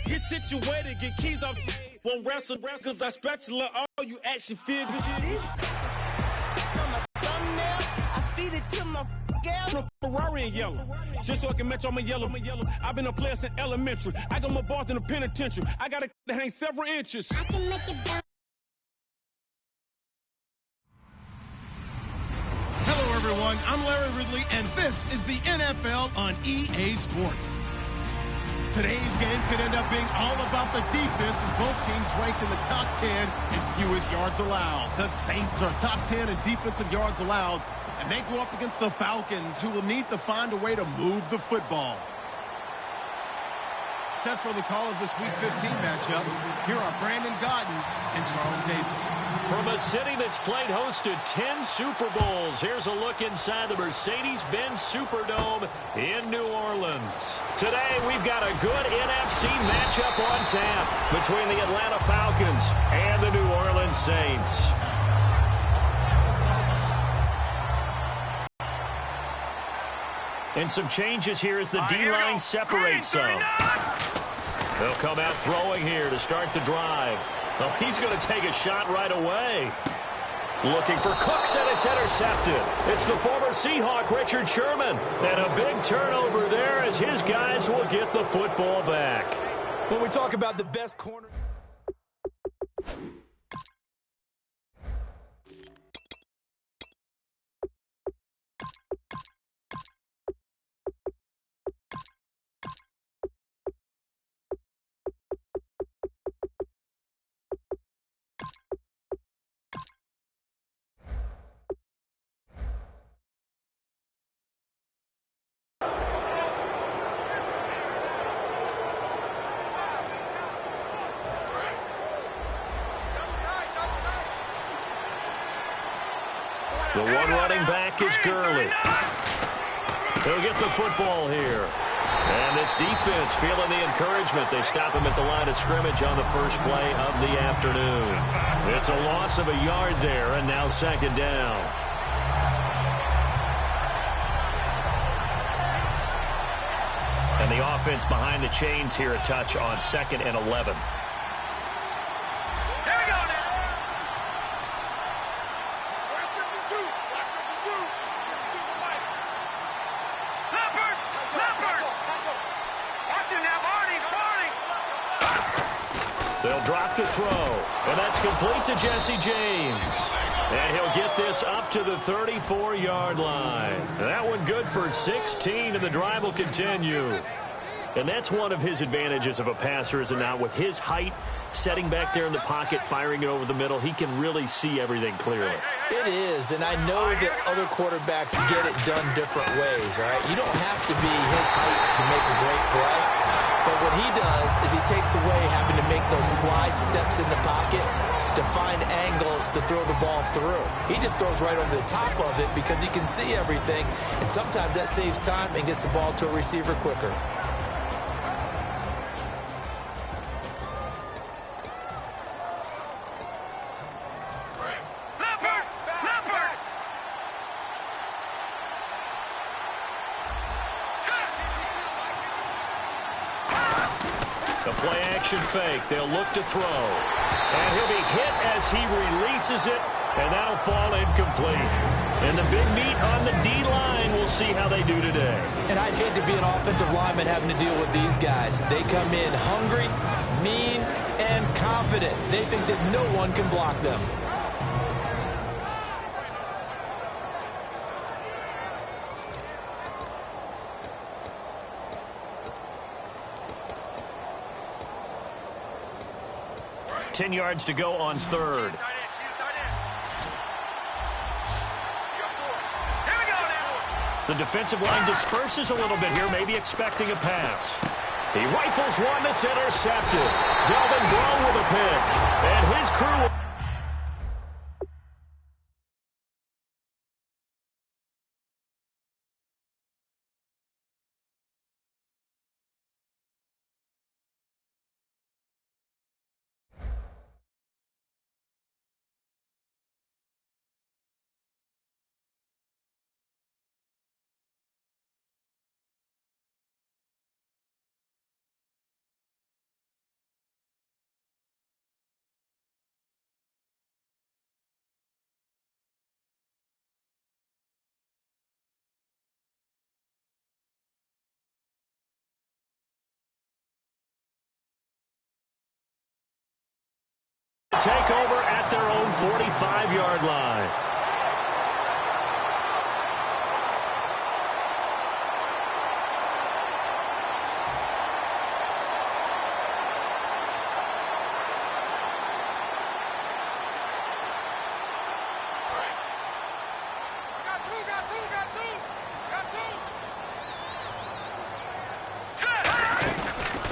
Get situated, get keys off. Won't wrestle, cause I spatula all you action figures. I feed it to my gal. Ferrari in yellow. Just so I can match all my yellow. I've been a player since elementary. I got more bars than a penitentiary. I got a that ain't several inches. I can make it down. Hello, everyone. I'm Larry Ridley, and this is the NFL on EA Sports. Today's game could end up being all about the defense as both teams ranked in the top 10 in fewest yards allowed. The Saints are top 10 in defensive yards allowed, and they go up against the Falcons, who will need to find a way to move the football. Set for the call of this Week 15 matchup, here are Brandon Gaudin and Charles Davis. From a city that's played host to 10 Super Bowls, here's a look inside the Mercedes-Benz Superdome in New Orleans. Today, we've got a good NFC matchup on tap between the Atlanta Falcons and the New Orleans Saints. And some changes here as the D-line separates some. They'll come out throwing here to start the drive. Well, he's going to take a shot right away. Looking for Cooks, and it's intercepted. It's the former Seahawk, Richard Sherman. And a big turnover there as his guys will get the football back. When we talk about the best corner... The one running back is Gurley. He'll get the football here. And this defense feeling the encouragement. They stop him at the line of scrimmage on the first play of the afternoon. It's a loss of a yard there, and now second down. And the offense behind the chains here a touch on 2nd and 11. They'll drop to throw, and that's complete to Jesse James. And he'll get this up to the 34-yard line. That one good for 16, and the drive will continue. And that's one of his advantages of a passer, is it not? With his height, setting back there in the pocket, firing it over the middle, he can really see everything clearly. It is, and I know that other quarterbacks get it done different ways, all right? You don't have to be his height to make a great play. But what he does is he takes away having to make those slide steps in the pocket to find angles to throw the ball through. He just throws right over the top of it because he can see everything, and sometimes that saves time and gets the ball to a receiver quicker. The play-action fake. They'll look to throw. And he'll be hit as he releases it, and that'll fall incomplete. And the big meat on the D-line, we'll see how they do today. And I'd hate to be an offensive lineman having to deal with these guys. They come in hungry, mean, and confident. They think that no one can block them. Ten yards to go on third. The defensive line disperses a little bit here, maybe expecting a pass. He rifles one that's intercepted. Delvin Breaux with a pick. And his crew... take over at their own 45-yard line.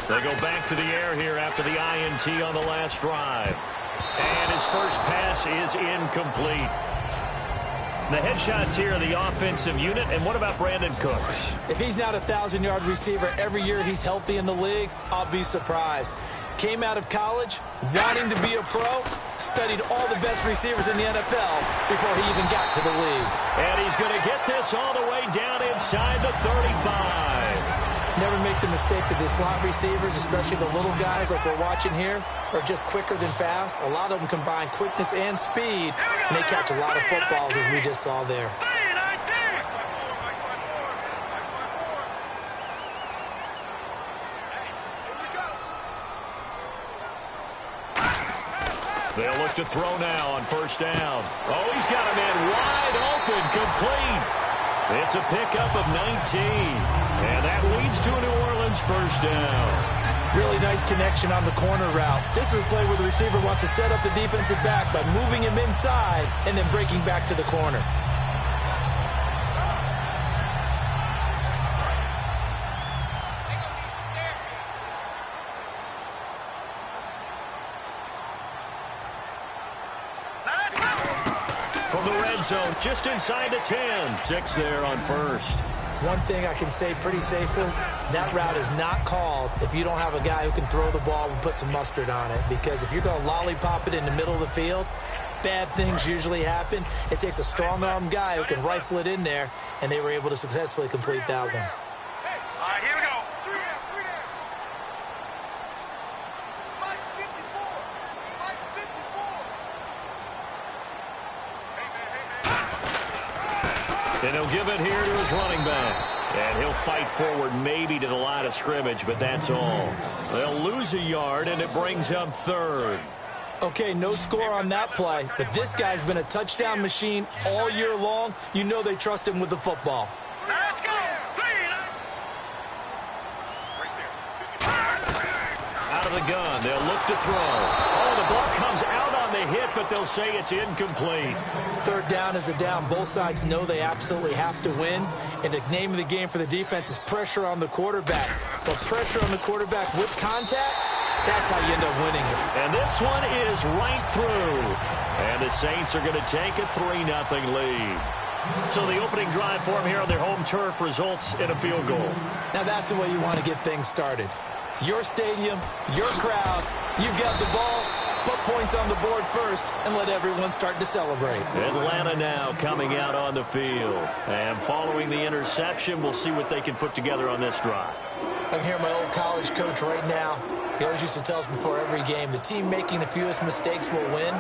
They go back to the air here after the INT on the last drive. And his first pass is incomplete. The headshots here are the offensive unit. And what about Brandon Cooks? If he's not a 1,000-yard receiver every year he's healthy in the league, I'll be surprised. Came out of college wanting to be a pro, studied all the best receivers in the NFL before he even got to the league. And he's going to get this all the way down inside the 35. Never make the mistake that the slot receivers, especially the little guys like we're watching here, are just quicker than fast. A lot of them combine quickness and speed, and they catch a lot of footballs, as we just saw there. They'll look to throw now on first down. Oh, he's got a man wide open, complete. It's a pickup of 19. And that leads to a New Orleans first down. Really nice connection on the corner route. This is a play where the receiver wants to set up the defensive back by moving him inside and then breaking back to the corner. From the red zone, just inside the 10. 6 there on first. One thing I can say pretty safely, that route is not called if you don't have a guy who can throw the ball and put some mustard on it. Because if you're going to lollipop it in the middle of the field, bad things usually happen. It takes a strong-arm guy who can rifle it in there, and they were able to successfully complete that one. All right, here we go. Mike 54. Mike 54. And he'll give it here to his running back. And he'll fight forward maybe to the line of scrimmage, but that's all. They'll lose a yard, and it brings up third. Okay, no score on that play, but this guy's been a touchdown machine all year long. You know they trust him with the football. Let's go. Out of the gun, they'll look to throw. Oh, the ball comes out on the hit, but they'll say it's incomplete. Third down is a down. Both sides know they absolutely have to win, and the name of the game for the defense is pressure on the quarterback. But pressure on the quarterback with contact, that's how you end up winning it. And this one is right through. And the Saints are going to take a 3-0 lead. So the opening drive for them here on their home turf results in a field goal. Now that's the way you want to get things started. Your stadium, your crowd, you've got the ball, put points on the board first, and let everyone start to celebrate. Atlanta now coming out on the field. And following the interception, we'll see what they can put together on this drive. I can hear my old college coach right now. He always used to tell us before every game, the team making the fewest mistakes will win.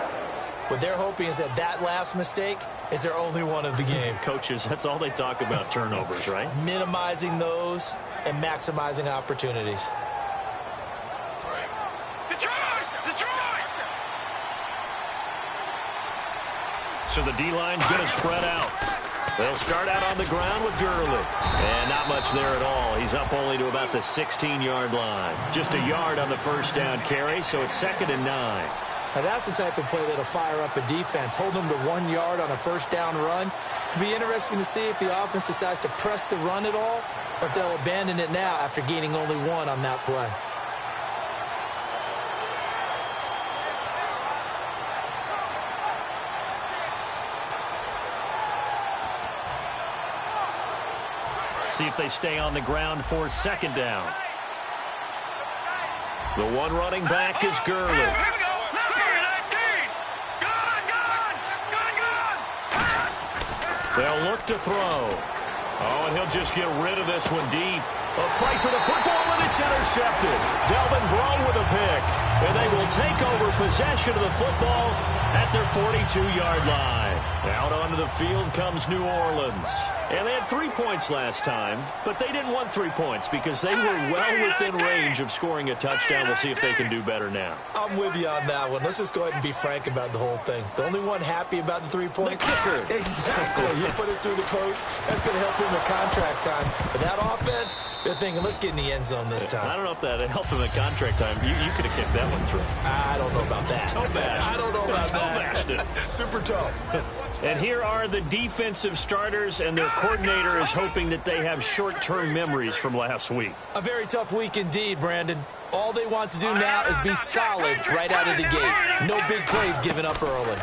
What they're hoping is that that last mistake is their only one of the game. Coaches, that's all they talk about, turnovers, right? Minimizing those and maximizing opportunities. So the D-line's going to spread out. They'll start out on the ground with Gurley. And not much there at all. He's up only to about the 16-yard line. Just a yard on the first down carry, so it's 2nd and 9. Now that's the type of play that'll fire up a defense. Hold them to 1 yard on a first down run. It'll be interesting to see if the offense decides to press the run at all, or if they'll abandon it now after gaining only 1 on that play. See if they stay on the ground for 2nd down. The one running back is Gurley. They'll look to throw. Oh, and he'll just get rid of this one deep. A fight for the football, and it's intercepted. Delvin Breaux with a pick. And they will take over possession of the football at their 42-yard line. Out onto the field comes New Orleans. And they had 3 points last time, but they didn't want 3 points because they were well within range of scoring a touchdown. We'll see if they can do better now. I'm with you on that one. Let's just go ahead and be frank about the whole thing. The only one happy about the 3-point kicker. Exactly. You put it through the post. That's going to help him at contract time. But that offense, they're thinking, let's get in the end zone this time. I don't know if that helped him at contract time. You could have kicked that one through. I don't know about that. I don't know about that. Super tough. And here are the defensive starters, and their coordinator is hoping that they have short-term memories from last week. A very tough week indeed, Brandon. All they want to do now is be solid right out of the gate. No big plays given up early.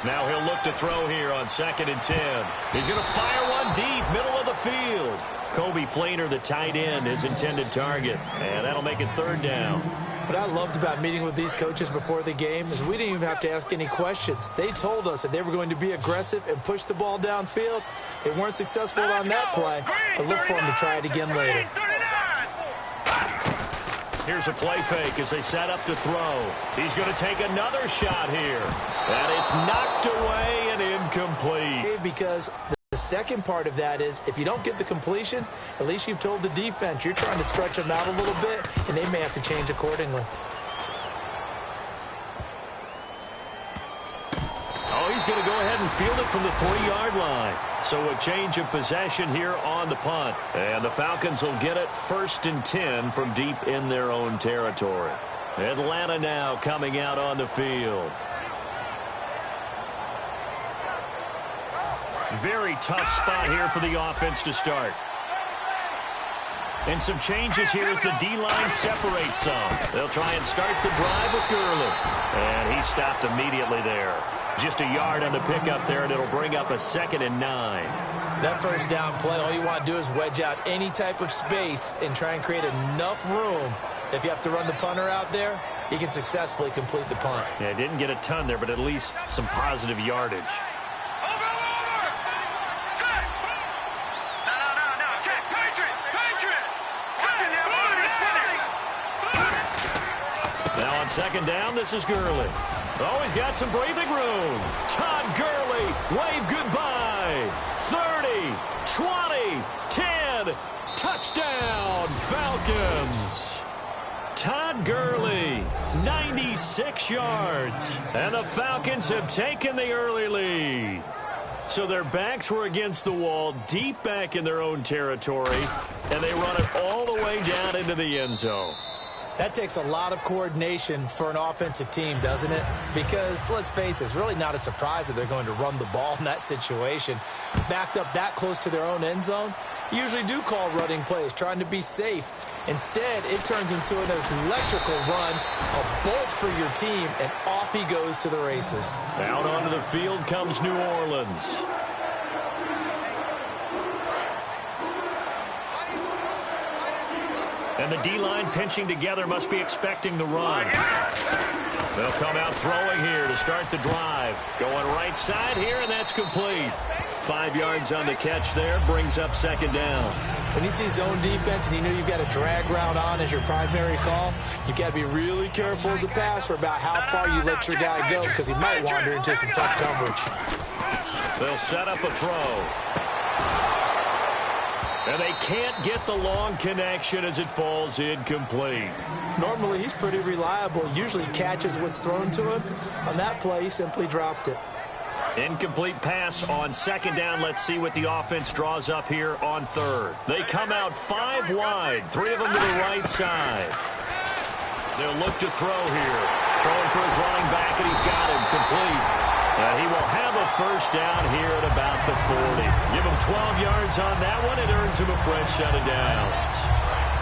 Now he'll look to throw here on 2nd and 10. He's going to fire one deep, middle of the field. Kobe Flainer, the tight end, his intended target. And that'll make it 3rd down. What I loved about meeting with these coaches before the game is we didn't even have to ask any questions. They told us that they were going to be aggressive and push the ball downfield. They weren't successful on that play, but look for them to try it again later. Here's a play fake as they set up to throw. He's going to take another shot here. And it's knocked away and incomplete. Because the second part of that is if you don't get the completion, at least you've told the defense you're trying to stretch them out a little bit, and they may have to change accordingly. Oh, he's going to go ahead and field it from the 3-yard line. So a change of possession here on the punt. And the Falcons will get it 1st and 10 from deep in their own territory. Atlanta now coming out on the field. Very tough spot here for the offense to start. And some changes here as the D-line separates some. They'll try and start the drive with Gurley. And he stopped immediately there. Just a yard on the pickup there, and it'll bring up a 2nd and 9. That 1st down play, all you want to do is wedge out any type of space and try and create enough room. If you have to run the punter out there, he can successfully complete the punt. Yeah, didn't get a ton there, but at least some positive yardage. Now on 2nd down, this is Gurley. Oh, he's got some breathing room. Todd Gurley, wave goodbye. 30, 20, 10, touchdown, Falcons. Todd Gurley, 96 yards. And the Falcons have taken the early lead. So their backs were against the wall, deep back in their own territory, and they run it all the way down into the end zone. That takes a lot of coordination for an offensive team, doesn't it? Because, let's face it, it's really not a surprise that they're going to run the ball in that situation. Backed up that close to their own end zone, you usually do call running plays, trying to be safe. Instead, it turns into an electrical run, a bolt for your team, and off he goes to the races. Out onto the field comes New Orleans. And the D-line pinching together must be expecting the run. They'll come out throwing here to start the drive. Going right side here, and that's complete. 5 yards on the catch there, brings up 2nd down. When you see zone defense and you know you've got a drag route on as your primary call, you've got to be really careful as a passer about how far you let your guy go because he might wander into some tough coverage. They'll set up a throw. And they can't get the long connection as it falls incomplete. Normally, he's pretty reliable. Usually catches what's thrown to him. On that play, he simply dropped it. Incomplete pass on 2nd down. Let's see what the offense draws up here on 3rd. They come out 5 wide, 3 of them to the right side. They'll look to throw here. Throwing for his running back, and he's got him complete. He will have a 1st down here at about the 40. Give him 12 yards on that one. It earns him a fresh set of downs.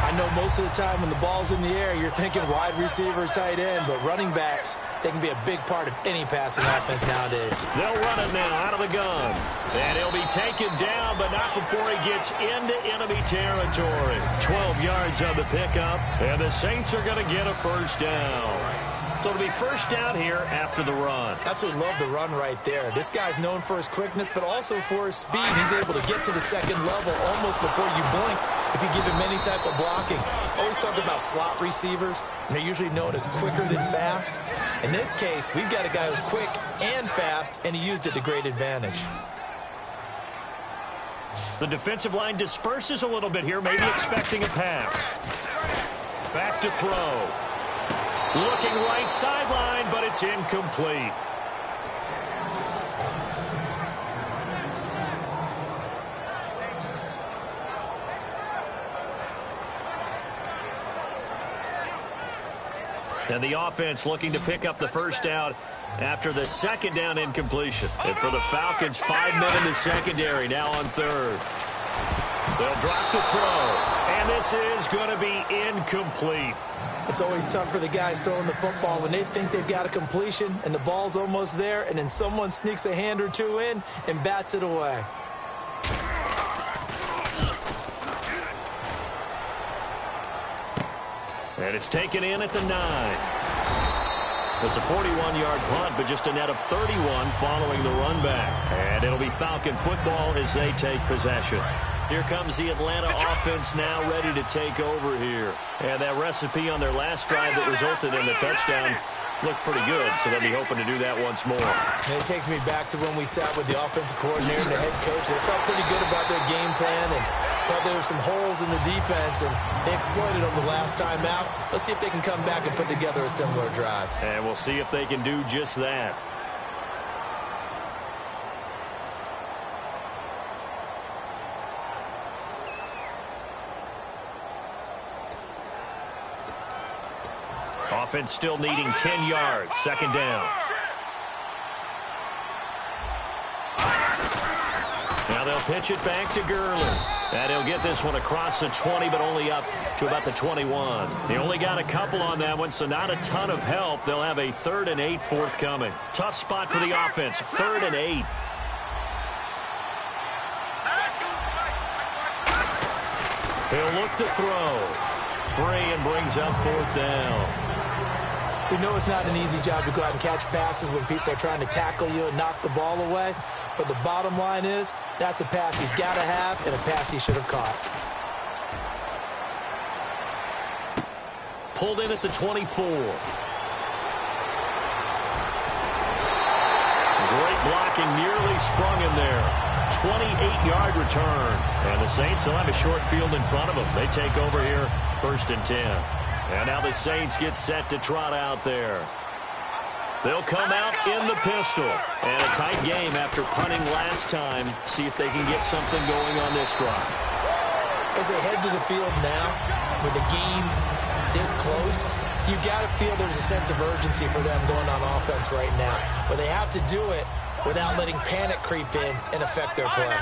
I know most of the time when the ball's in the air, you're thinking wide receiver, tight end, but running backs, they can be a big part of any passing offense nowadays. They'll run it now out of the gun. And he'll be taken down, but not before he gets into enemy territory. 12 yards on the pickup, and the Saints are going to get a 1st down. So it'll be 1st down here after the run. Absolutely love the run right there. This guy's known for his quickness, but also for his speed. He's able to get to the 2nd level almost before you blink if you give him any type of blocking. Always talk about slot receivers, and they're usually known as quicker than fast. In this case, we've got a guy who's quick and fast, and he used it to great advantage. The defensive line disperses a little bit here, maybe expecting a pass. Back to throw. Looking right sideline, but it's incomplete. And the offense looking to pick up the first down after the second down incompletion. And for the Falcons, 5 men in the secondary, now on third. They'll drop to throw, and this is going to be incomplete. It's always tough for the guys throwing the football when they think they've got a completion and the ball's almost there, and then someone sneaks a hand or two in and bats it away. And it's taken in at the 9. It's a 41-yard punt, but just a net of 31 following the run back. And it'll be Falcon football as they take possession. Here comes the Atlanta offense now ready to take over here. And that recipe on their last drive that resulted in the touchdown looked pretty good, so they'll be hoping to do that once more. And it takes me back to when we sat with the offensive coordinator and the head coach. They felt pretty good about their game plan and thought there were some holes in the defense, and they exploited them the last time out. Let's see if they can come back and put together a similar drive. And we'll see if they can do just that. Offense still needing 10 yards. Second down. Now they'll pitch it back to Gurley. And he'll get this one across the 20, but only up to about the 21. They only got a couple on that one, so not a ton of help. They'll have a 3rd and 8 forthcoming. Tough spot for the offense. 3rd and 8. He'll look to throw. Free and brings up 4th down. We know it's not an easy job to go out and catch passes when people are trying to tackle you and knock the ball away. But the bottom line is, that's a pass he's got to have and a pass he should have caught. Pulled in at the 24. Great blocking, nearly sprung him there. 28-yard return. And the Saints will have a short field in front of them. They take over here, 1st and 10. And now the Saints get set to trot out there. They'll come out in the pistol. And a tight game after punting last time. See if they can get something going on this drive. As they head to the field now, with the game this close, you've got to feel there's a sense of urgency for them going on offense right now. But they have to do it without letting panic creep in and affect their play.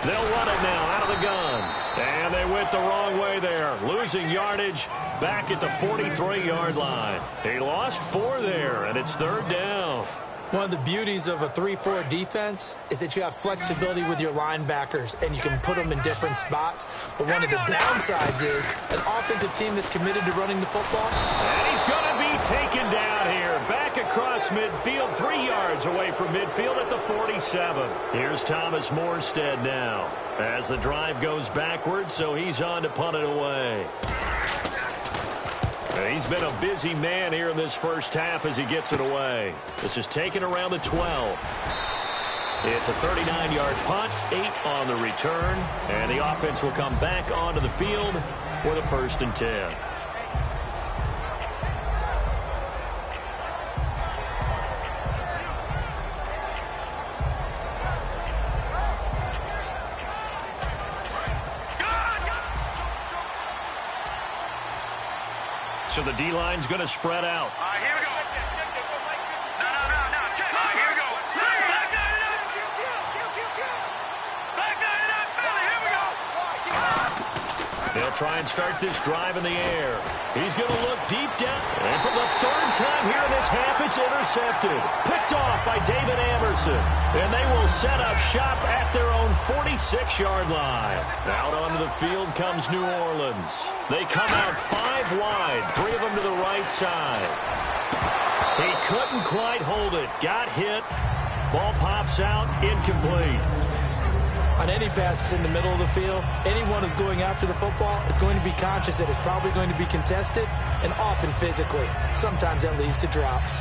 They'll run it now out of the gun. And they went the wrong way there. Losing yardage back at the 43-yard line. He lost 4 there, and it's 3rd down. One of the beauties of a 3-4 defense is that you have flexibility with your linebackers, and you can put them in different spots. But one of the downsides is an offensive team that's committed to running the football. And he's going to be taken down here. Back across midfield, 3 yards away from midfield at the 47. Here's Thomas Morstead now as the drive goes backwards, so he's on to punt it away. He's been a busy man here in this first half as he gets it away. This is taken around the 12. It's a 39-yard punt, 8 on the return, and the offense will come back onto the field with a 1st and 10. So the D-line's going to spread out. All right, here we go. No. Check. All right, here we go. Back that it up. Back that it up, Philly. Here we go. They'll try and start this drive in the air. He's going to look deep down. And for the 3rd time here in this half, it's intercepted. Picked off by David Amerson. And they will set up shop at their own 46-yard line. Out onto the field comes New Orleans. They come out 5 wide, 3 of them to the right side. He couldn't quite hold it. Got hit. Ball pops out, incomplete. On any he passes in the middle of the field, anyone who's going after the football is going to be conscious that it's probably going to be contested, and often physically. Sometimes that leads to drops.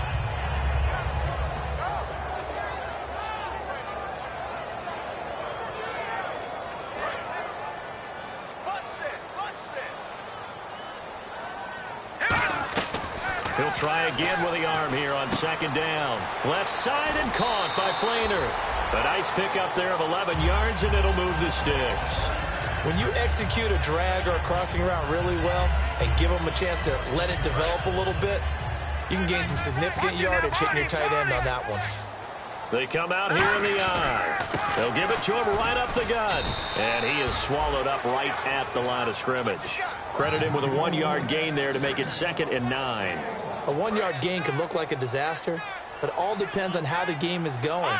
He'll try again with the arm here on second down. Left side and caught by Flainer. A nice pickup there of 11 yards, and it'll move the sticks. When you execute a drag or a crossing route really well and give them a chance to let it develop a little bit, you can gain some significant yardage hitting your tight end on that one. They come out here in the eye. They'll give it to him right up the gut. And he is swallowed up right at the line of scrimmage. Credit him with a 1-yard gain there to make it 2nd and 9. A 1-yard gain can look like a disaster, but it all depends on how the game is going.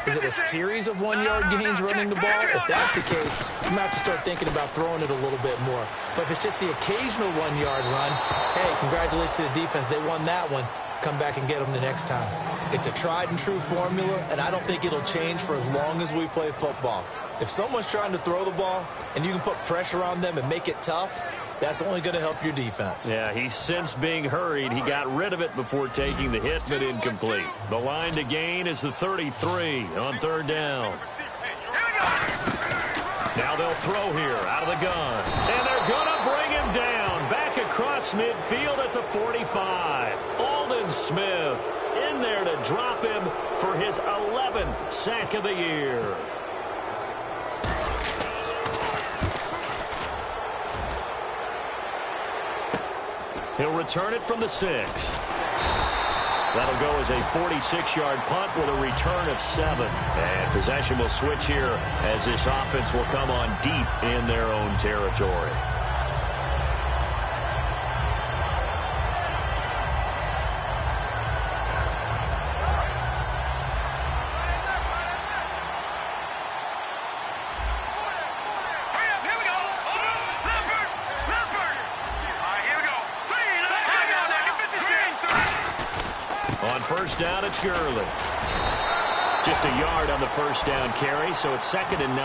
Is it a series of 1-yard gains running the ball? If that's the case, you might have to start thinking about throwing it a little bit more. But if it's just the occasional 1-yard run, hey, congratulations to the defense. They won that one. Come back and get them the next time. It's a tried-and-true formula, and I don't think it'll change for as long as we play football. If someone's trying to throw the ball and you can put pressure on them and make it tough, that's only going to help your defense. Yeah, he's since being hurried. He got rid of it before taking the hit, but incomplete. The line to gain is the 33 on 3rd down. Now they'll throw here out of the gun. And they're going to bring him down. Back across midfield at the 45. Aldon Smith in there to drop him for his 11th sack of the year. He'll return it from the 6. That'll go as a 46-yard punt with a return of 7. And possession will switch here as this offense will come on deep in their own territory. First down, it's Gurley. Just a yard on the first down carry, so it's 2nd and 9.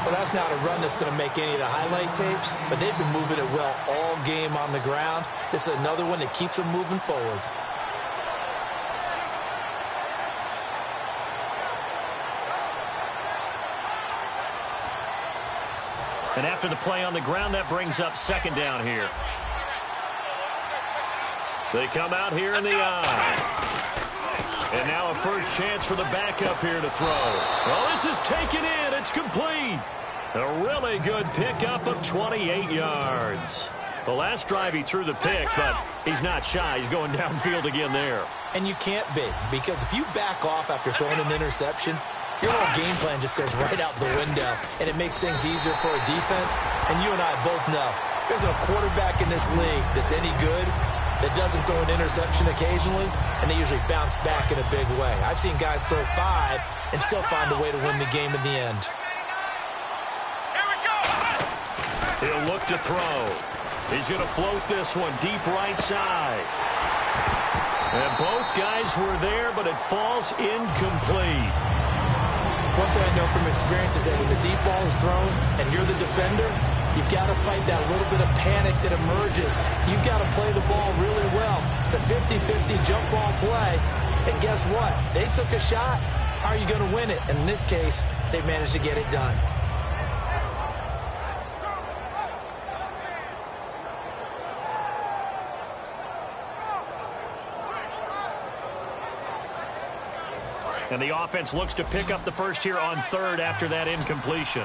Well, that's not a run that's going to make any of the highlight tapes, but they've been moving it well all game on the ground. This is another one that keeps them moving forward. And after the play on the ground, that brings up 2nd down here. They come out here in the eye. And now a first chance for the backup here to throw. Well, this is taken in. It's complete. A really good pickup of 28 yards. The last drive he threw the pick, but he's not shy. He's going downfield again there. And you can't be, because if you back off after throwing an interception, your whole game plan just goes right out the window, and it makes things easier for a defense. And you and I both know there's a quarterback in this league that's any good that doesn't throw an interception occasionally, and they usually bounce back in a big way. I've seen guys throw 5 and still find a way to win the game in the end. He'll look to throw. He's going to float this one deep right side. And both guys were there, but it falls incomplete. One thing I know from experience is that when the deep ball is thrown and you're the defender, you've got to fight that little bit of panic that emerges. You've got to play the ball really well. It's a 50-50 jump ball play. And guess what? They took a shot. How are you going to win it? And in this case, they managed to get it done. And the offense looks to pick up the first here on 3rd after that incompletion.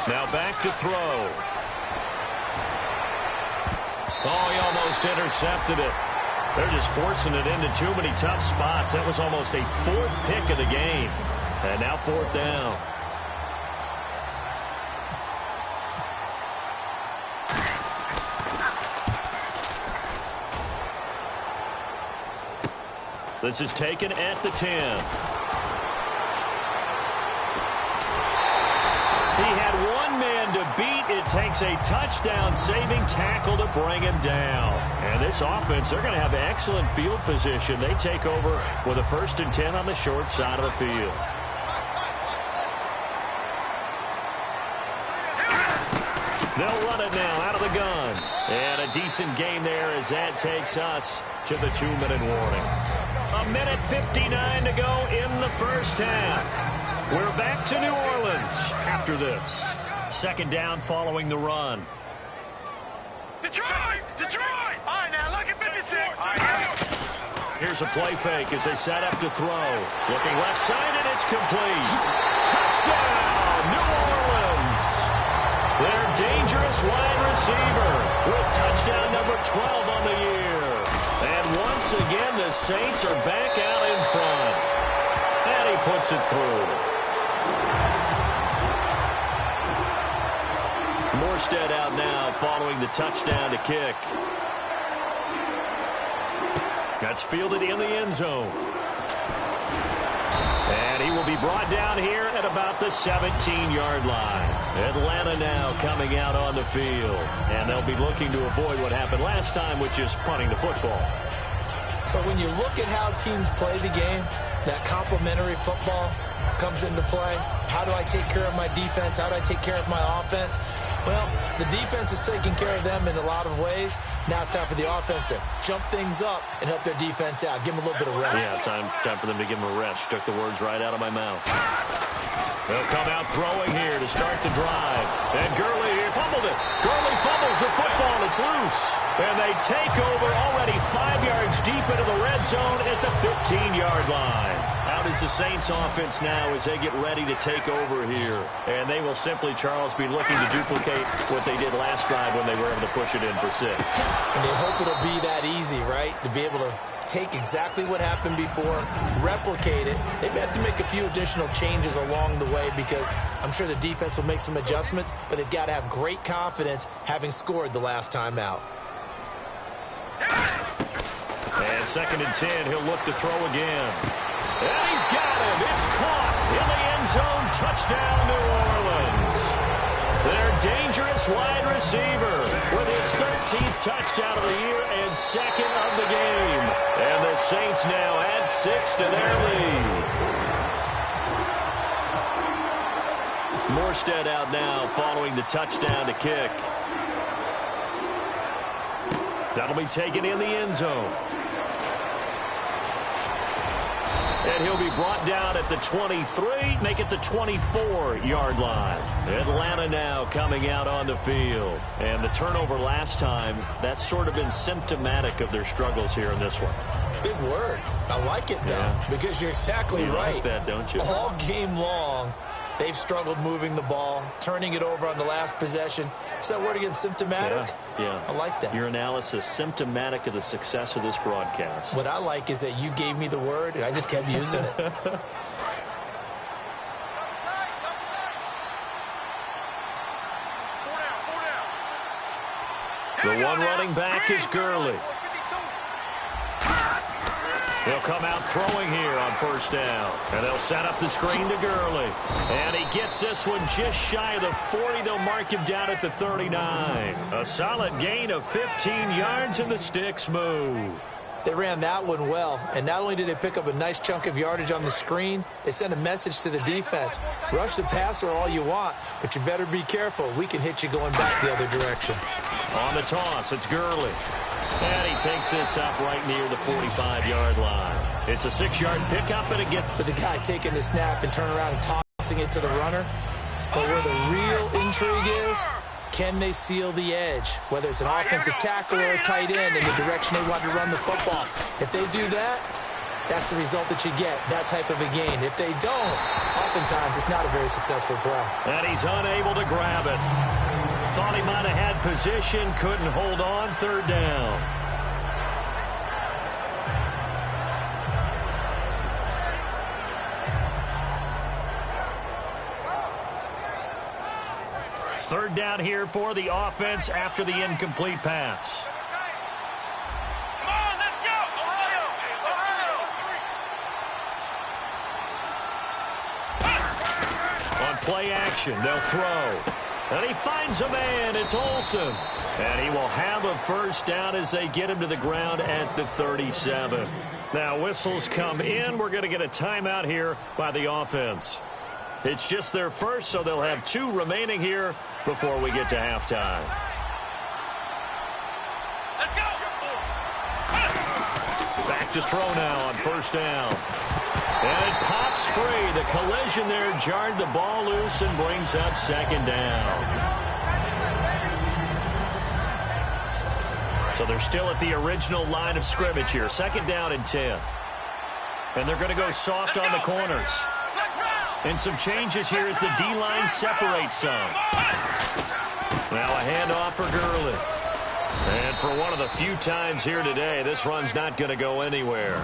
Now back to throw. Oh, he almost intercepted it. They're just forcing it into too many tough spots. That was almost a 4th pick of the game. And now 4th down. This is taken at the 10. He had one man to beat. It's takes a touchdown-saving tackle to bring him down. And this offense, they're going to have excellent field position. They take over with a 1st and 10 on the short side of the field. They'll run it now out of the gun. And a decent gain there as that takes us to the 2-minute warning. 1:59 to go in the first half. We're back to New Orleans after this. 2nd down following the run. Detroit! Detroit! All right, now look at 56. Here's a play fake as they set up to throw. Looking left side, and it's complete. Touchdown, New Orleans! Their dangerous wide receiver with touchdown number 12 on the year. And once again, the Saints are back out in front. And he puts it through. Morstead out now following the touchdown to kick. That's fielded in the end zone. And he will be brought down here at about the 17-yard line. Atlanta now coming out on the field. And they'll be looking to avoid what happened last time, which is punting the football. But when you look at how teams play the game, that complementary football comes into play. How do I take care of my defense? How do I take care of my offense? Well, the defense is taking care of them in a lot of ways. Now it's time for the offense to jump things up and help their defense out. Give them a little bit of rest. Yeah, time for them to give them a rest. Took the words right out of my mouth. They'll come out throwing here to start the drive. And Gurley here fumbled it. Gurley fumbles the football. It's loose. And they take over already 5 yards deep into the red zone at the 15-yard line. Out is the Saints offense now as they get ready to take over here. And they will simply, Charles, be looking to duplicate what they did last drive when they were able to push it in for 6. And they hope it'll be that easy, right? To be able to take exactly what happened before, replicate it. They may have to make a few additional changes along the way because I'm sure the defense will make some adjustments, but they've got to have great confidence having scored the last time out. And 2nd and 10, he'll look to throw again. And he's got him. It's caught in the end zone. Touchdown, New Orleans. Their dangerous wide receiver with his 13th touchdown of the year and 2nd of the game. And the Saints now add 6 to their lead. Morstead out now following the touchdown to kick. That'll be taken in the end zone. And he'll be brought down at the 23, make it the 24-yard line. Atlanta now coming out on the field. And the turnover last time, that's sort of been symptomatic of their struggles here in this one. Big word. I like it, though, because you're exactly right. Like that, don't you? All game long, they've struggled moving the ball, turning it over on the last possession. Is that word again, symptomatic? Yeah. I like that. Your analysis, symptomatic of the success of this broadcast. What I like is that you gave me the word, and I just kept using it. The one running back is Gurley. They'll come out throwing here on 1st down. And they'll set up the screen to Gurley. And he gets this one just shy of the 40. They'll mark him down at the 39. A solid gain of 15 yards, and the sticks move. They ran that one well, and not only did they pick up a nice chunk of yardage on the screen, they sent a message to the defense. Rush the passer all you want, but you better be careful. We can hit you going back the other direction. On the toss, it's Gurley. And he takes this up right near the 45-yard line. It's a 6-yard pickup and a get. But the guy taking the snap and turning around and tossing it to the runner. But where the real intrigue is, can they seal the edge? Whether it's an offensive tackle or a tight end in the direction they want to run the football. If they do that, that's the result that you get, that type of a gain. If they don't, oftentimes it's not a very successful play. And he's unable to grab it. Thought he might have had position, couldn't hold on. 3rd down. Third down here for the offense after the incomplete pass. Come on, let's go! On play action, they'll throw. And he finds a man. It's Olsen. And he will have a first down as they get him to the ground at the 37. Now, whistles come in. We're going to get a timeout here by the offense. It's just their first, so they'll have 2 remaining here before we get to halftime. Let's go. Back to throw now on first down. And it pops free. The collision there jarred the ball loose and brings up second down. So they're still at the original line of scrimmage here. Second down and 10. And they're going to go soft on the corners. And some changes here as the D-line separates some. Now a handoff for Gurley. And for one of the few times here today, this run's not going to go anywhere.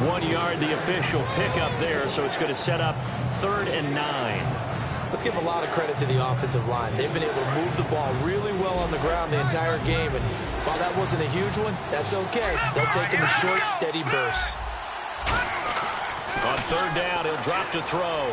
1 yard, the official pickup there, so it's going to set up 3rd and 9. Let's give a lot of credit to the offensive line. They've been able to move the ball really well on the ground the entire game. And while that wasn't a huge one, that's okay. They'll take him in short, steady bursts. On 3rd down, he'll drop to throw.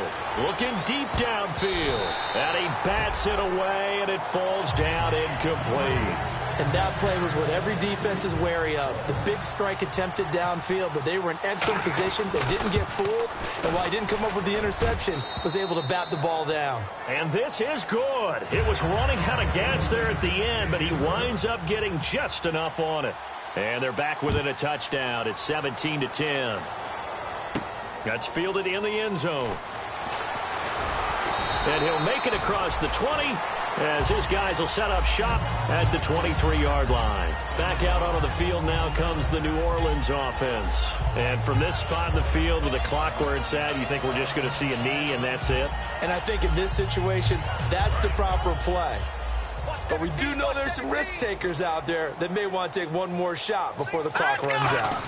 Looking deep downfield. And he bats it away, and it falls down incomplete. And that play was what every defense is wary of. The big strike attempted downfield, but they were in excellent position. They didn't get fooled. And while he didn't come up with the interception, was able to bat the ball down. And this is good. It was running out of gas there at the end, but he winds up getting just enough on it. And they're back within a touchdown. It's 17-10. That's fielded in the end zone. And he'll make it across the 20 as his guys will set up shop at the 23-yard line. Back out onto the field now comes the New Orleans offense. And from this spot in the field with the clock where it's at, you think we're just going to see a knee and that's it? And I think in this situation, that's the proper play. But we do know there's some risk takers out there that may want to take one more shot before the clock runs out.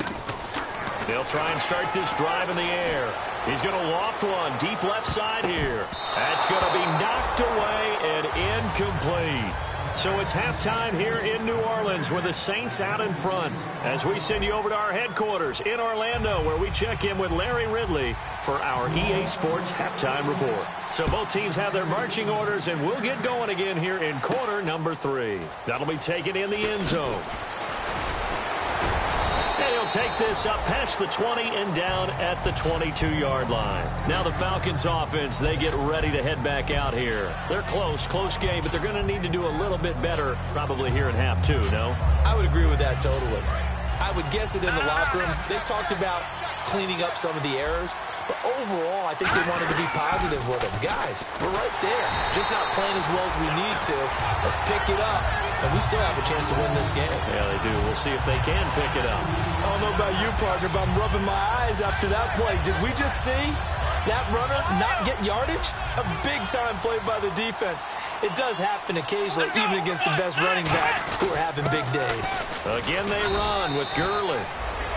They'll try and start this drive in the air. He's going to loft one deep left side here. That's going to be knocked away and incomplete. So it's halftime here in New Orleans with the Saints out in front as we send you over to our headquarters in Orlando where we check in with Larry Ridley for our EA Sports Halftime Report. So both teams have their marching orders and we'll get going again here in quarter number 3. That'll be taken in the end zone. And he'll take this up past the 20 and down at the 22-yard line. Now the Falcons offense, they get ready to head back out here. They're close game, but they're going to need to do a little bit better probably here in half 2, no? I would agree with that totally. I would guess it in the locker room. They talked about cleaning up some of the errors, but overall, I think they wanted to be positive with them. Guys, we're right there. Just not playing as well as we need to. Let's pick it up, and we still have a chance to win this game. Yeah, they do. We'll see if they can pick it up. I don't know about you, partner, but I'm rubbing my eyes after that play. Did we just see that runner not get yardage? A big-time play by the defense. It does happen occasionally, even against the best running backs who are having big days. Again, they run with Gurley.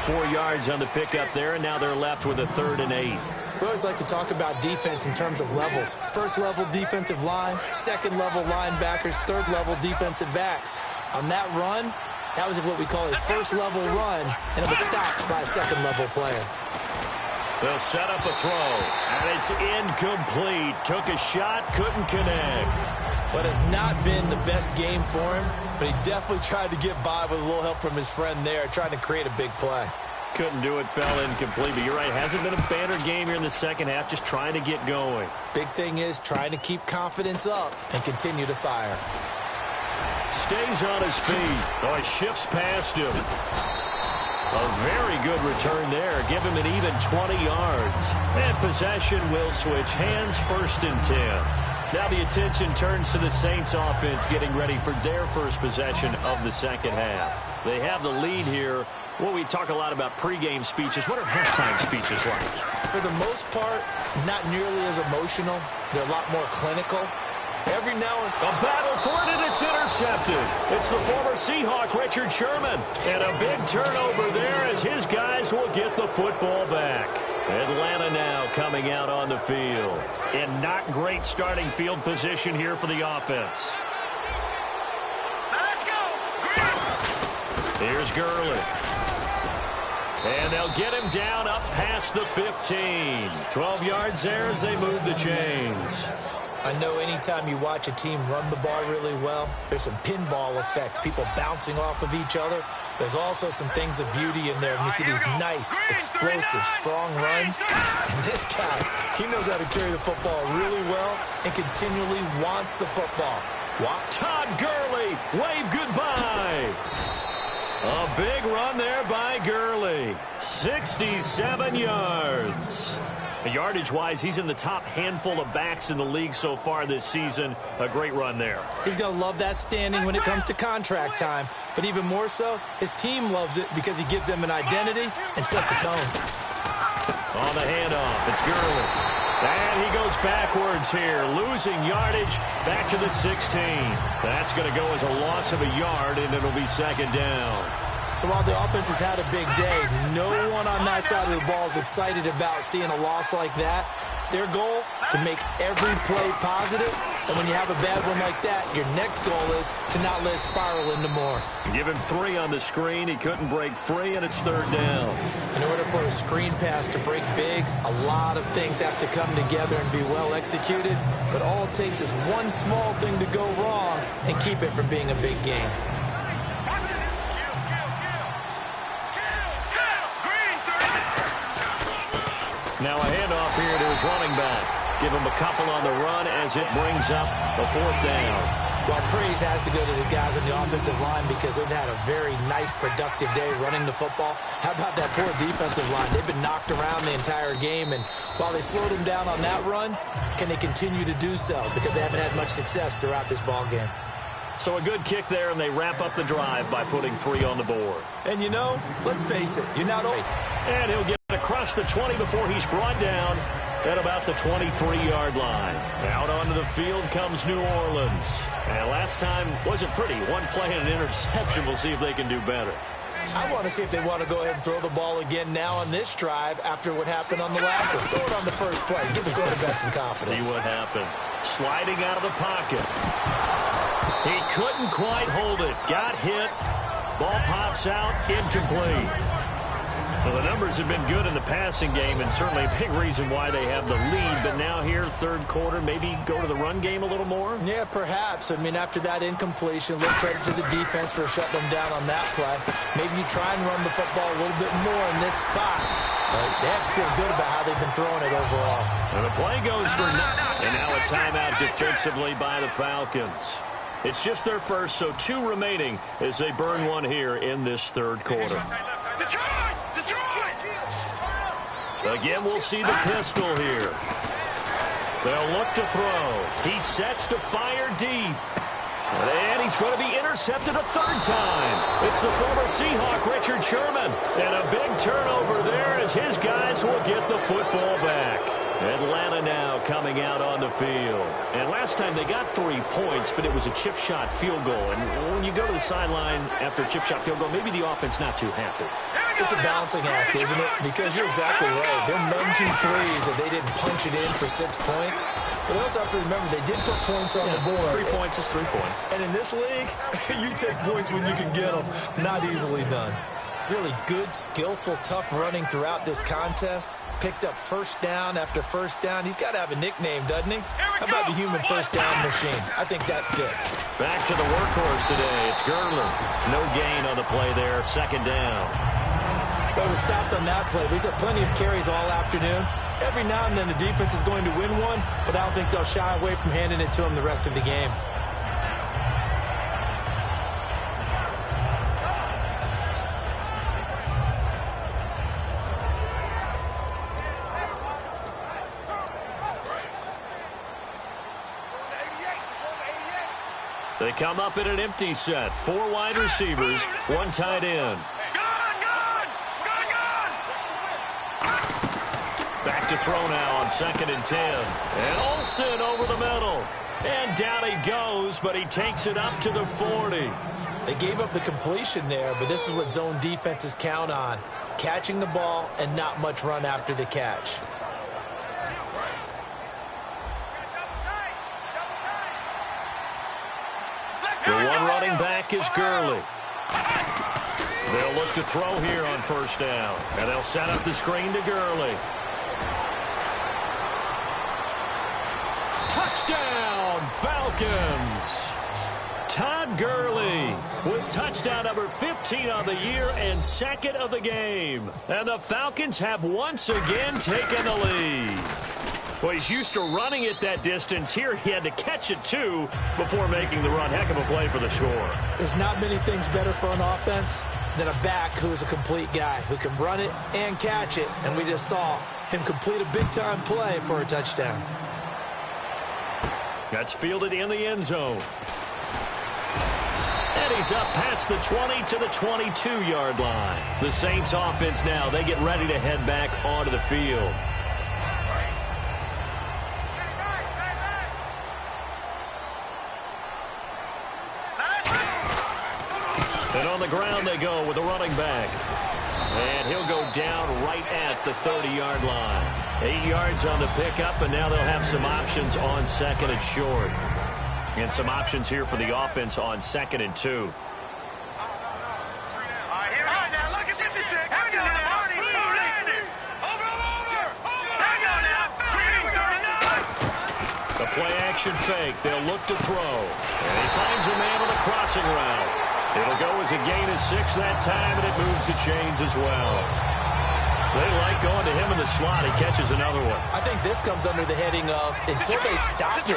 4 yards on the pickup there, and now they're left with a 3rd and 8. We always like to talk about defense in terms of levels. First level defensive line, second level linebackers, third level defensive backs. On that run, that was what we call a first level run, and it was stopped by a second level player. They'll set up a throw, and it's incomplete. Took a shot, couldn't connect. But it's not been the best game for him, but he definitely tried to get by with a little help from his friend there, trying to create a big play. Couldn't do it, fell incomplete. But you're right, hasn't been a banner game here in the second half, just trying to get going. Big thing is trying to keep confidence up and continue to fire. Stays on his feet. Oh, he shifts past him. A very good return there. Give him an even 20 yards. And possession will switch hands, 1st and 10. Now the attention turns to the Saints offense getting ready for their first possession of the second half. They have the lead here. Well, we talk a lot about pregame speeches. What are halftime speeches like? For the most part, not nearly as emotional. They're a lot more clinical. Every now and then, a battle for it, and it's intercepted. It's the former Seahawk, Richard Sherman. And a big turnover there as his guys will get the football back. Atlanta now coming out on the field. In not great starting field position here for the offense. Let's go. Here's Gurley. And they'll get him down up past the 15. 12 yards there as they move the chains. I know anytime you watch a team run the ball really well, there's some pinball effect, people bouncing off of each other. There's also some things of beauty in there when you see these nice, explosive, strong runs. And this guy, he knows how to carry the football really well and continually wants the football. Todd Gurley, wave goodbye. A big run there by Gurley. 67 yards. Yardage-wise, he's in the top handful of backs in the league so far this season. A great run there. He's going to love that standing when it comes to contract time. But even more so, his team loves it because he gives them an identity and sets a tone. On the handoff, it's Gurley. And he goes backwards here, losing yardage back to the 16. That's going to go as a loss of a yard, and it'll be second down. So while the offense has had a big day, no one on that side of the ball is excited about seeing a loss like that. Their goal, to make every play positive. And when you have a bad one like that, your next goal is to not let it spiral into more. Give him 3 on the screen. He couldn't break free, and it's third down. In order for a screen pass to break big, a lot of things have to come together and be well executed. But all it takes is one small thing to go wrong and keep it from being a big game. Now a handoff here to his running back. Give him a couple on the run as it brings up a fourth down. Well, praise has to go to the guys on the offensive line because they've had a very nice, productive day running the football. How about that poor defensive line? They've been knocked around the entire game, and while they slowed them down on that run, can they continue to do so? Because they haven't had much success throughout this ball game. So a good kick there, and they wrap up the drive by putting 3 on the board. And you know, let's face it, you're not old. And he'll get across the 20 before he's brought down at about the 23-yard line. Out onto the field comes New Orleans. And last time wasn't pretty. One play and an interception. We'll see if they can do better. I want to see if they want to go ahead and throw the ball again now on this drive after what happened on the last one. Throw it on the first play. Give the quarterback some confidence. See what happens. Sliding out of the pocket. He couldn't quite hold it. Got hit. Ball pops out. Incomplete. Well, the numbers have been good in the passing game, and certainly a big reason why they have the lead. But now here, third quarter, maybe go to the run game a little more? Yeah, perhaps. I mean, after that incompletion, a little credit to the defense for shutting them down on that play. Maybe you try and run the football a little bit more in this spot. But they have to feel good about how they've been throwing it overall. And the play goes for nothing. And now a timeout defensively by the Falcons. It's just their first, so 2 remaining as they burn one here in this third quarter. Again, we'll see the pistol here. They'll look to throw. He sets to fire deep. And he's going to be intercepted a third time. It's the former Seahawk, Richard Sherman. And a big turnover there as his guys will get the football back. Atlanta now coming out on the field. And last time they got 3 points, but it was a chip shot field goal. And when you go to the sideline after a chip shot field goal, maybe the offense not too happy. It's a balancing act, isn't it? Because you're exactly right. They're none too pleased that they didn't punch it in for 6 points. But you also have to remember they did put points on the board. 3 points is 3 points. And in this league, you take points when you can get them. Not easily done. Really good, skillful, tough running throughout this contest. Picked up first down after first down. He's got to have a nickname, doesn't he? How about the human first down machine? I think that fits. Back to the workhorse today. It's Gurley. No gain on the play there. Second down. But it was stopped on that play. But he's had plenty of carries all afternoon. Every now and then the defense is going to win one, but I don't think they'll shy away from handing it to him the rest of the game. They come up in an empty set. 4 wide receivers, 1 tight end. Back to throw now on 2nd and 10. And Olsen over the middle. And down he goes, but he takes it up to the 40. They gave up the completion there, but this is what zone defenses count on. Catching the ball and not much run after the catch. The one running back is Gurley. They'll look to throw here on first down. And they'll set up the screen to Gurley. Touchdown, Falcons! Todd Gurley with touchdown number 15 on the year and second of the game. And the Falcons have once again taken the lead. Well, he's used to running it that distance. Here he had to catch it, too, before making the run. Heck of a play for the score. There's not many things better for an offense than a back who is a complete guy, who can run it and catch it. And we just saw him complete a big-time play for a touchdown. That's fielded in the end zone. And he's up past the 20 to the 22-yard line. The Saints offense now, they get ready to head back onto the field. And on the ground they go with a running back. And he'll go down right at the 30-yard line. 8 yards on the pickup, and now they'll have some options on second and short. And some options here for the offense on second and 2. All right, now look at this. Here we go now. The play action fake. They'll look to throw. And he finds a man on a crossing route. It'll go as a gain of 6 that time, and it moves the chains as well. They like going to him in the slot. He catches another one. I think this comes under the heading of until they stop him,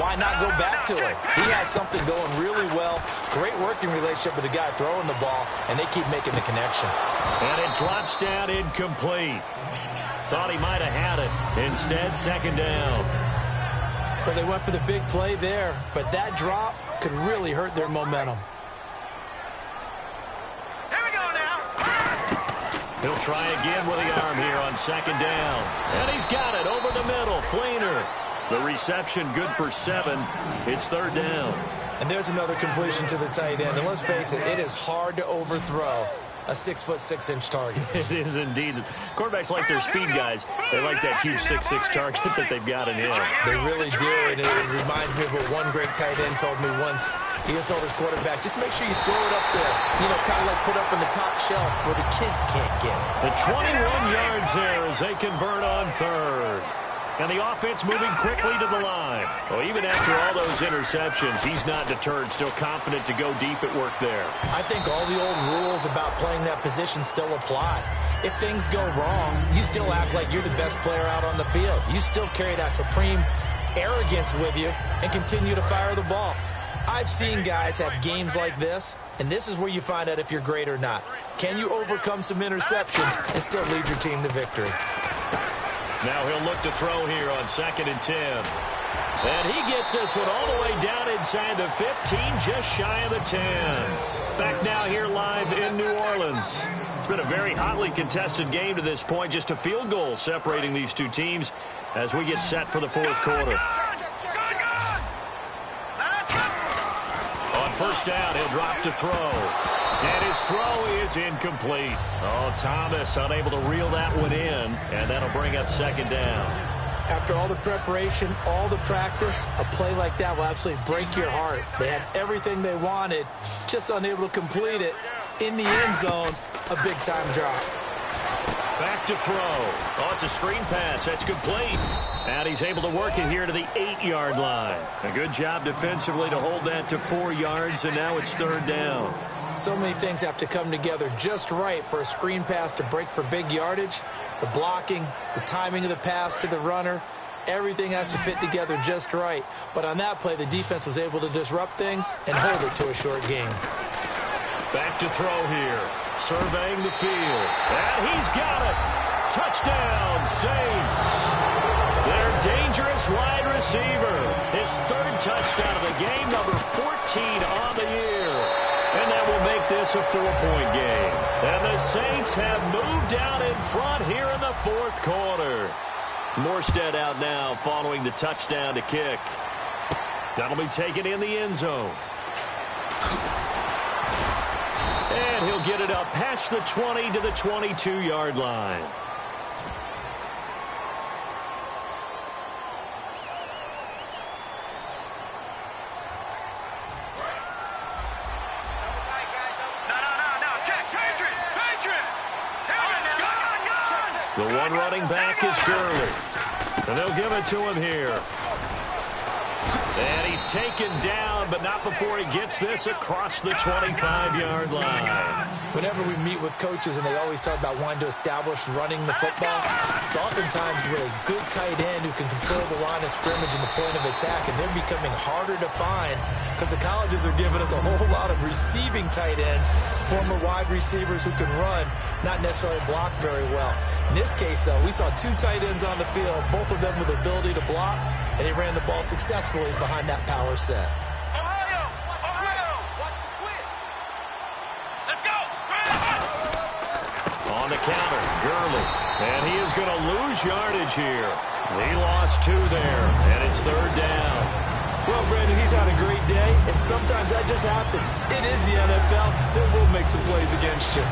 why not go back to it? He has something going really well. Great working relationship with the guy throwing the ball, and they keep making the connection. And it drops down incomplete. Thought he might have had it. Instead, second down. Well, they went for the big play there, but that drop could really hurt their momentum. He'll try again with the arm here on second down. And he's got it over the middle. Fleener. The reception good for 7. It's third down. And there's another completion to the tight end. And let's face it, it is hard to overthrow a 6'6" target. It is indeed. Quarterbacks like their speed guys. They like that huge 6'6" target that they've got in him. They really do, and it reminds me of what one great tight end told me once. He had told his quarterback, just make sure you throw it up there, you know, kind of like put up in the top shelf where the kids can't get it. The 21 yards there as they convert on third. And the offense moving quickly to the line. Well, even after all those interceptions, he's not deterred, still confident to go deep at work there. I think all the old rules about playing that position still apply. If things go wrong, you still act like you're the best player out on the field. You still carry that supreme arrogance with you and continue to fire the ball. I've seen guys have games like this, and this is where you find out if you're great or not. Can you overcome some interceptions and still lead your team to victory? Now he'll look to throw here on second and 10. And he gets this one all the way down inside the 15, just shy of the 10. Back now here live in New Orleans. It's been a very hotly contested game to this point. Just a field goal separating these two teams as we get set for the fourth quarter. On first down, he'll drop to throw. And his throw is incomplete. Oh, Thomas unable to reel that one in, and that'll bring up second down. After all the preparation, all the practice, a play like that will absolutely break your heart. They had everything they wanted, just unable to complete it. In the end zone, a big-time drop. Back to throw. Oh, it's a screen pass. That's complete. And he's able to work it here to the 8-yard line. A good job defensively to hold that to 4 yards, and now it's third down. So many things have to come together just right for a screen pass to break for big yardage. The blocking, the timing of the pass to the runner, everything has to fit together just right. But on that play, the defense was able to disrupt things and hold it to a short game. Back to throw here. Surveying the field. And he's got it. Touchdown, Saints. Their dangerous wide receiver. His third touchdown of the game, number 14 on the year. And that will make this a 4-point game. And the Saints have moved out in front here in the fourth quarter. Morstead out now following the touchdown to kick. That'll be taken in the end zone. And he'll get it up past the 20 to the 22-yard line. The one running back is Gurley. And they'll give it to him here. And he's taken down, but not before he gets this across the 25-yard line. Whenever we meet with coaches and they always talk about wanting to establish running the football, it's oftentimes with a good tight end who can control the line of scrimmage and the point of attack, and they're becoming harder to find because the colleges are giving us a whole lot of receiving tight ends, former wide receivers who can run, not necessarily block very well. In this case, though, we saw two tight ends on the field, both of them with the ability to block, and he ran the ball successfully behind that power set. On the counter, Gurley. And he is going to lose yardage here. He lost 2 there, and it's 3rd down. Well, Brandon, he's had a great day, and sometimes that just happens. It is the NFL. They will make some plays against you.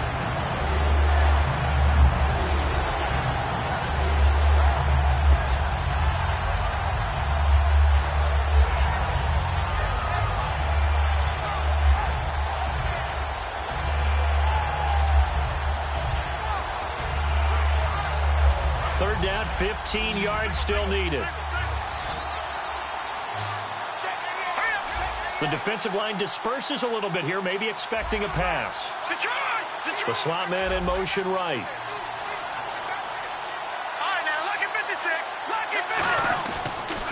Third down, 15 yards still needed. The defensive line disperses a little bit here, maybe expecting a pass. The slot man in motion right.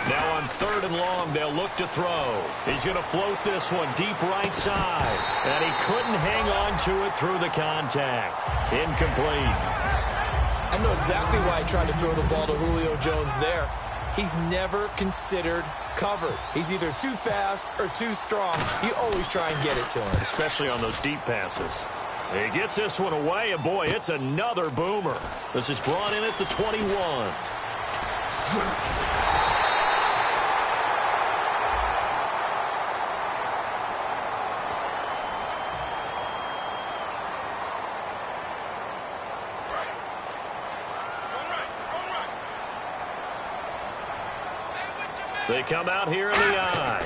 Now on 3rd and long, they'll look to throw. He's going to float this one deep right side. And he couldn't hang on to it through the contact. Incomplete. I know exactly why he tried to throw the ball to Julio Jones there. He's never considered covered. He's either too fast or too strong. You always try and get it to him. Especially on those deep passes. He gets this one away, and boy, it's another boomer. This is brought in at the 21. They come out here in the I.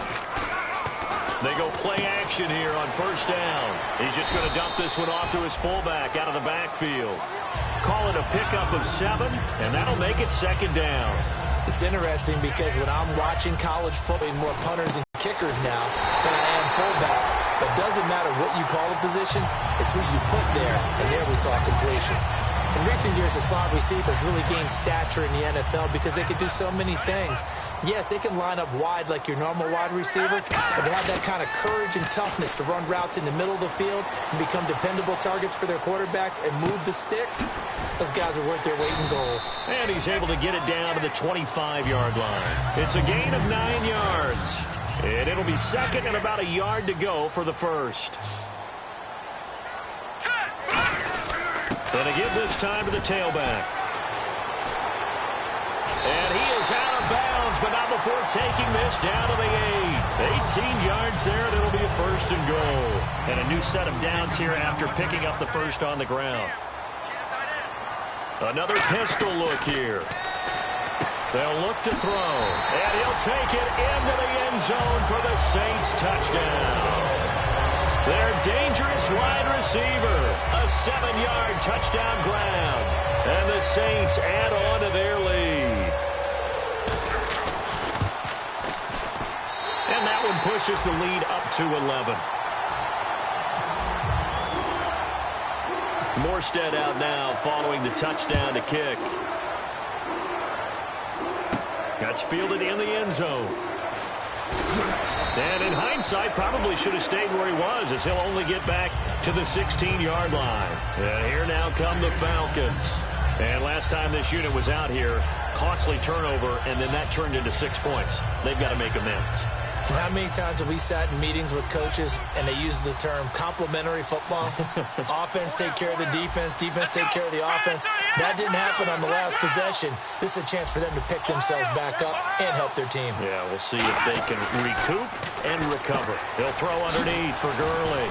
They go play action here on 1st down. He's just going to dump this one off to his fullback out of the backfield. Call it a pickup of 7, and that'll make it 2nd down. It's interesting because when I'm watching college football, more punters and kickers now than I am fullbacks. But it doesn't matter what you call a position, it's who you put there, and there we saw completion. In recent years, the slot receivers really gained stature in the NFL because they could do so many things. Yes, they can line up wide like your normal wide receiver, but they have that kind of courage and toughness to run routes in the middle of the field and become dependable targets for their quarterbacks and move the sticks. Those guys are worth their weight in gold. And he's able to get it down to the 25-yard line. It's a gain of 9 yards. And it'll be 2nd and about a yard to go for the 1st. And to give this time to the tailback. And he is out of bounds, but not before taking this down to the 8. 18 yards there, and it'll be a 1st and goal. And a new set of downs here after picking up the 1st on the ground. Another pistol look here. They'll look to throw, and he'll take it into the end zone for the Saints touchdown. Their dangerous wide receiver, a 7-yard touchdown grab, and the Saints add on to their lead. And that one pushes the lead up to 11. Morstead out now following the touchdown to kick. That's fielded in the end zone. And in hindsight, probably should have stayed where he was, as he'll only get back to the 16-yard line. And here now come the Falcons. And last time this unit was out here, costly turnover, and then that turned into 6 points. They've got to make amends. And how many times have we sat in meetings with coaches and they use the term complementary football? Offense take care of the defense, defense take care of the offense. That didn't happen on the last possession. This is a chance for them to pick themselves back up and help their team. Yeah, we'll see if they can recoup and recover. They'll throw underneath for Gurley.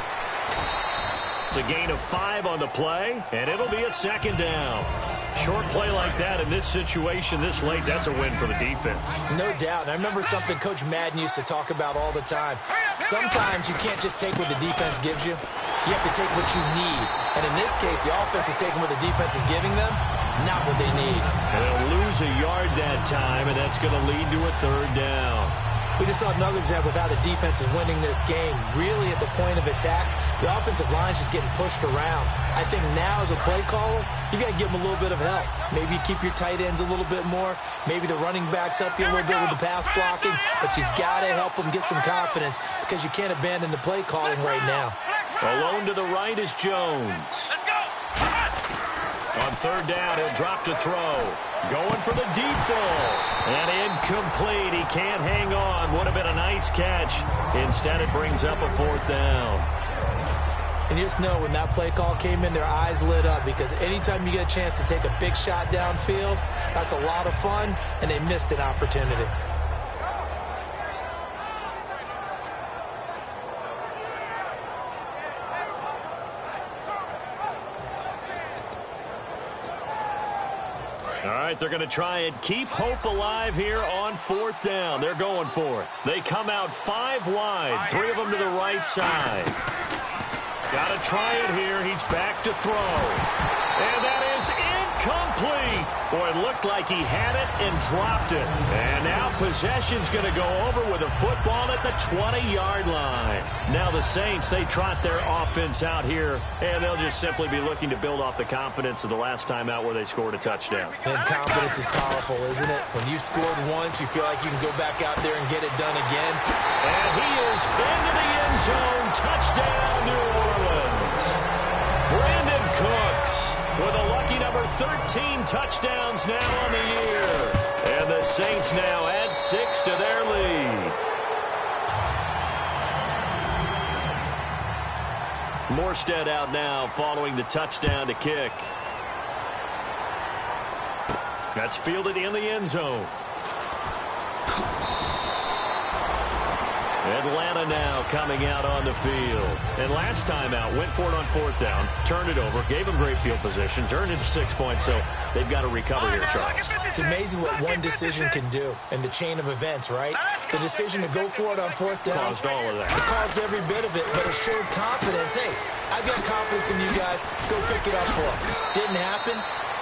It's a gain of 5 on the play, and it'll be a 2nd down. Short play like that in this situation this late, that's a win for the defense. No doubt. And I remember something Coach Madden used to talk about all the time. Sometimes you can't just take what the defense gives you. You have to take what you need. And in this case, the offense is taking what the defense is giving them, not what they need. They'll lose a yard that time, and that's going to lead to a third down. We just saw another example of how the defense is winning this game. Really at the point of attack, the offensive line is just getting pushed around. I think now as a play caller, you got to give them a little bit of help. Maybe you keep your tight ends a little bit more. Maybe the running backs help you a little bit with the pass blocking. But you've got to help them get some confidence because you can't abandon the play calling right now. Alone to the right is Jones. On third down, he'll drop to throw. Going for the deep ball. And incomplete. He can't hang on. Would have been a nice catch. Instead, it brings up a fourth down. And you just know when that play call came in, their eyes lit up because anytime you get a chance to take a big shot downfield, that's a lot of fun, and they missed an opportunity. All right, they're going to try and keep hope alive here on fourth down. They're going for it. They come out 5 wide, 3 of them to the right side. Got to try it here. He's back to throw. And that is incomplete. Boy, it looked like he had it and dropped it. And now possession's going to go over with a football at the 20-yard line. Now the Saints, they trot their offense out here, and they'll just simply be looking to build off the confidence of the last time out where they scored a touchdown. And confidence is powerful, isn't it? When you scored once, you feel like you can go back out there and get it done again. And he is into the end zone. Touchdown, New Orleans. Brandon Cooks with a lucky number 13 touchdowns now on the year. And the Saints now add 6 to their lead. Morstead out now following the touchdown to kick. That's fielded in the end zone. Atlanta now coming out on the field. And last time out, went for it on fourth down, turned it over, gave them great field position, turned it to 6 points, so they've got to recover here, Charles. It's amazing what one decision can do in the chain of events, right? The decision to go for it on fourth down. Caused all of that. It caused every bit of it, but it showed confidence. Hey, I've got confidence in you guys. Go pick it up for them. Didn't happen.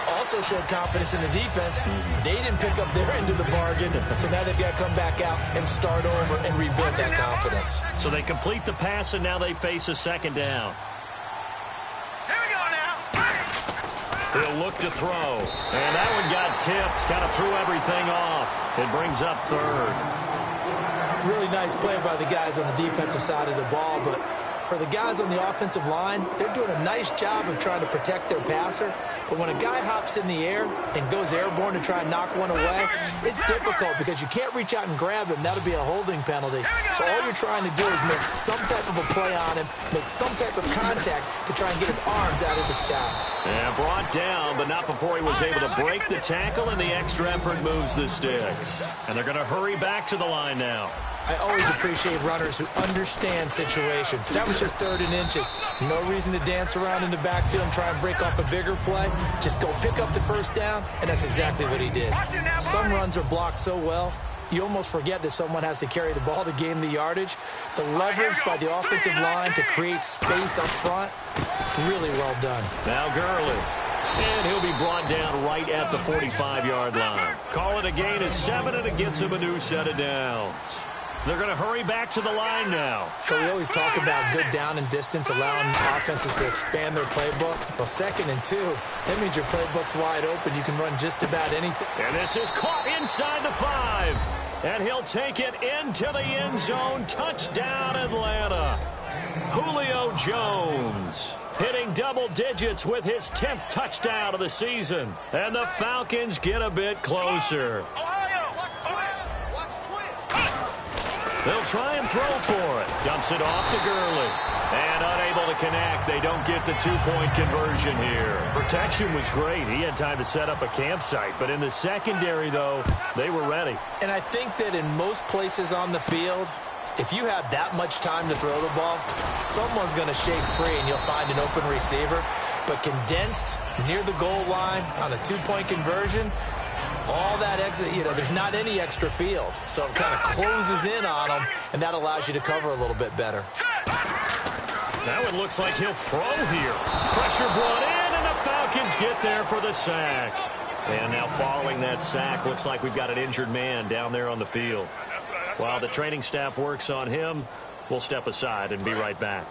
Also showed confidence in the defense. They didn't pick up their end of the bargain, so now they've got to come back out and start over and rebuild that confidence. So they complete the pass, and now they face a second down. Here we go now. He'll look to throw. And that one got tipped. Kind of threw everything off. It brings up third. Really nice play by the guys on the defensive side of the ball, but for the guys on the offensive line, they're doing a nice job of trying to protect their passer. But when a guy hops in the air and goes airborne to try and knock one away, it's difficult because you can't reach out and grab him. That'll be a holding penalty. So all you're trying to do is make some type of a play on him, make some type of contact to try and get his arms out of the sky. Yeah, brought down, but not before he was able to break the tackle, and the extra effort moves the sticks. And they're going to hurry back to the line now. I always appreciate runners who understand situations. That was just 3rd and inches. No reason to dance around in the backfield and try and break off a bigger play. Just go pick up the first down, and that's exactly what he did. Some runs are blocked so well, you almost forget that someone has to carry the ball to gain the yardage. The leverage by the offensive line to create space up front, really well done. Now Gurley. And he'll be brought down right at the 45-yard line. Call it a gain of 7, and it gets him a new set of downs. They're going to hurry back to the line now. So we always talk about good down and distance, allowing offenses to expand their playbook. Well, 2nd and 2, that means your playbook's wide open. You can run just about anything. And this is caught inside the 5. And he'll take it into the end zone. Touchdown, Atlanta. Julio Jones hitting double digits with his 10th touchdown of the season. And the Falcons get a bit closer. They'll try and throw for it. Dumps it off to Gurley. And unable to connect. They don't get the 2-point conversion here. Protection was great. He had time to set up a campsite. But in the secondary, though, they were ready. And I think that in most places on the field, if you have that much time to throw the ball, someone's going to shake free and you'll find an open receiver. But condensed near the goal line on a 2-point conversion, all that exit, there's not any extra field. So it kind of closes in on them, and that allows you to cover a little bit better. That one looks like he'll throw here. Pressure brought in, and the Falcons Falcons get there for the sack. And now following that sack, looks like we've got an injured man down there on the field. While the training staff works on him, we'll step aside and be right back.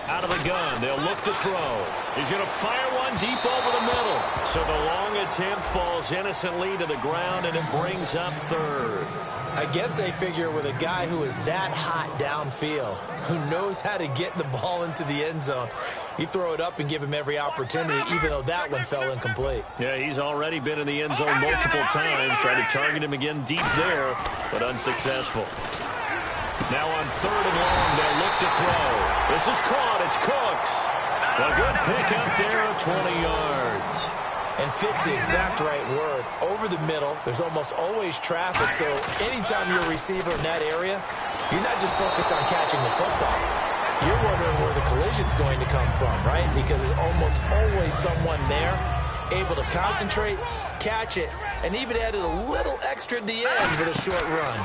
Out of the gun, they'll look to throw. He's going to fire one deep over the middle. So the long attempt falls innocently to the ground, and it brings up third. I guess they figure with a guy who is that hot downfield, who knows how to get the ball into the end zone, you throw it up and give him every opportunity, even though that one fell incomplete. Yeah, he's already been in the end zone multiple times, trying to target him again deep there, but unsuccessful. Now on third and long, they'll look to throw. This is caught. It's Cooks. A good pickup there of 20 yards. And fits the exact right word. Over the middle, there's almost always traffic, so anytime you're a receiver in that area, you're not just focused on catching the football. You're wondering where the collision's going to come from, right? Because there's almost always someone there able to concentrate, catch it, and even added a little extra at the end with a short run.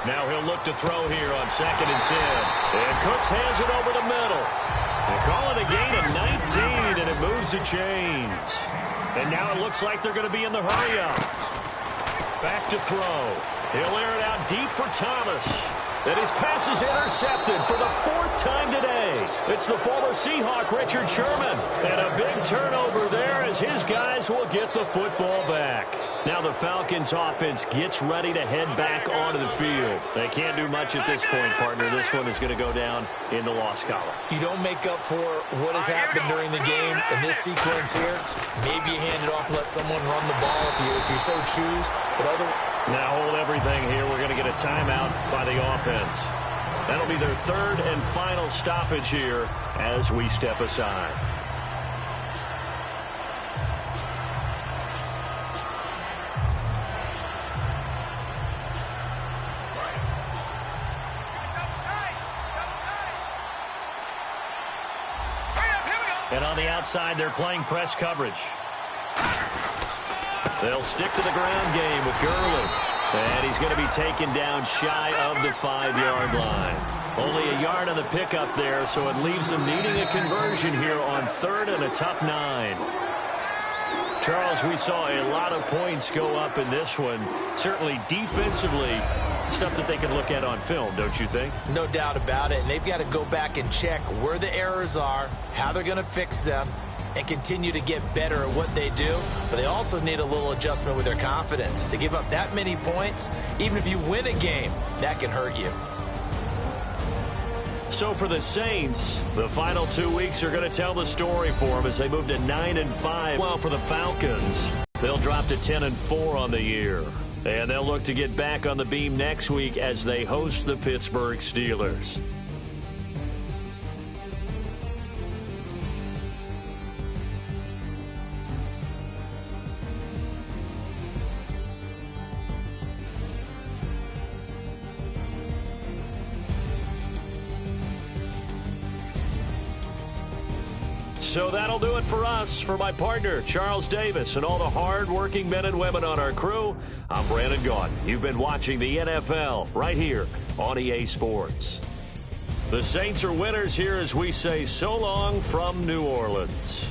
Now he'll look to throw here on 2nd and 10. And Cooks hands it over the middle. They call it a gain of 19, and it moves the chains. And now it looks like they're going to be in the hurry-up. Back to throw. He'll air it out deep for Thomas. And his pass is intercepted for the 4th time today. It's the former Seahawk, Richard Sherman. And a big turnover there as his guys will get the football back. Now the Falcons offense gets ready to head back onto the field. They can't do much at this point, partner. This one is going to go down in the loss column. You don't make up for what has happened during the game in this sequence here. Maybe you hand it off and let someone run the ball if you so choose. But now hold everything here. We're going to get a timeout by the offense. That'll be their 3rd and final stoppage here as we step aside. And on the outside, they're playing press coverage. They'll stick to the ground game with Gurley. And he's going to be taken down shy of the 5-yard line. Only a yard on the pickup there, so it leaves them needing a conversion here on 3rd and a tough 9. Charles, we saw a lot of points go up in this one. Certainly defensively, stuff that they can look at on film, don't you think? No doubt about it. And they've got to go back and check where the errors are, how they're going to fix them, and continue to get better at what they do. But they also need a little adjustment with their confidence. To give up that many points, even if you win a game, that can hurt you. So for the Saints, the final 2 weeks are going to tell the story for them as they move to 9-5. While for the Falcons, they'll drop to 10-4 on the year. And they'll look to get back on the beam next week as they host the Pittsburgh Steelers. So that'll do it for us. For my partner, Charles Davis, and all the hard-working men and women on our crew, I'm Brandon Gaudin. You've been watching the NFL right here on EA Sports. The Saints are winners here as we say so long from New Orleans.